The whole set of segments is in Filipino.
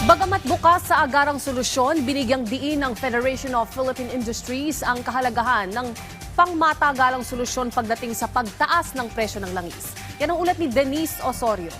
Bagamat bukas sa agarang solusyon, binigyang diin ng Federation of Philippine Industries ang kahalagahan ng pangmatagalang solusyon pagdating sa pagtaas ng presyo ng langis. Yan ang ulat ni Denise Osorio.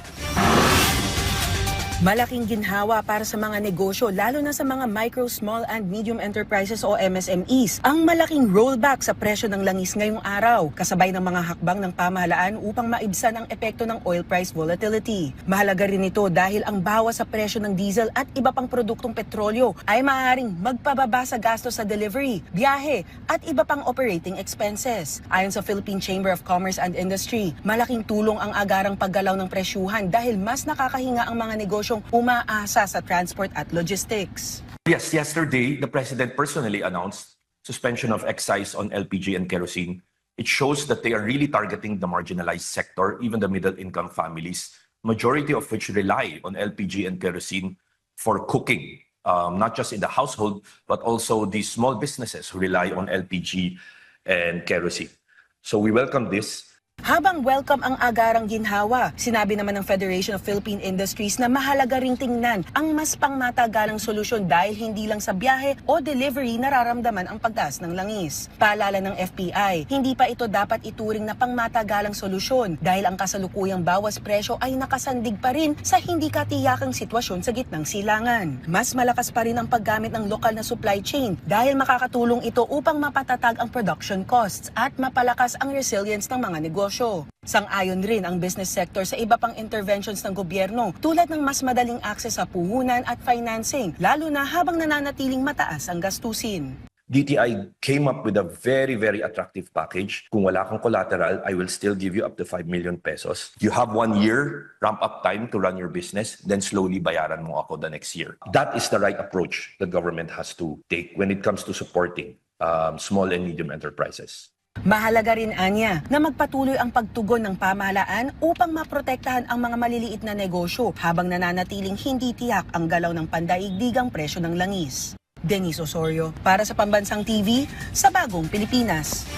Malaking ginhawa para sa mga negosyo, lalo na sa mga micro, small and medium enterprises o MSMEs, ang malaking rollback sa presyo ng langis ngayong araw, kasabay ng mga hakbang ng pamahalaan upang maibsan ang epekto ng oil price volatility. Mahalaga rin ito dahil ang bawas sa presyo ng diesel at iba pang produktong petrolyo ay maaaring magpababa sa gastos sa delivery, biyahe at iba pang operating expenses. Ayon sa Philippine Chamber of Commerce and Industry, malaking tulong ang agarang paggalaw ng presyuhan dahil mas nakakahinga ang mga negosyong umaasa sa transport at logistics. Yes, yesterday, the President personally announced suspension of excise on LPG and kerosene. It shows that they are really targeting the marginalized sector, even the middle-income families, majority of which rely on LPG and kerosene for cooking, not just in the household, but also the small businesses who rely on LPG and kerosene. So we welcome this. Habang welcome ang agarang ginhawa, sinabi naman ng Federation of Philippine Industries na mahalaga ring tingnan ang mas pangmatagalang solusyon dahil hindi lang sa biyahe o delivery nararamdaman ang pagtaas ng langis. Paalala ng FPI, hindi pa ito dapat ituring na pangmatagalang solusyon dahil ang kasalukuyang bawas presyo ay nakasandig pa rin sa hindi katiyakang sitwasyon sa gitnang silangan. Mas malakas pa rin ang paggamit ng lokal na supply chain dahil makakatulong ito upang mapatatag ang production costs at mapalakas ang resilience ng mga negosyo. Sang-ayon rin ang business sector sa iba pang interventions ng gobyerno tulad ng mas madaling access sa puhunan at financing, lalo na habang nananatiling mataas ang gastusin. DTI came up with a very attractive package. Kung wala kang collateral, I will still give you up to 5 million pesos. You have 1 year ramp-up time to run your business, then slowly bayaran mo ako the next year. That is the right approach the government has to take when it comes to supporting small and medium enterprises. Mahalaga rin anya na magpatuloy ang pagtugon ng pamahalaan upang maprotektahan ang mga maliliit na negosyo habang nananatiling hindi tiyak ang galaw ng pandaigdigang presyo ng langis. Denise Osorio para sa Pambansang TV sa Bagong Pilipinas.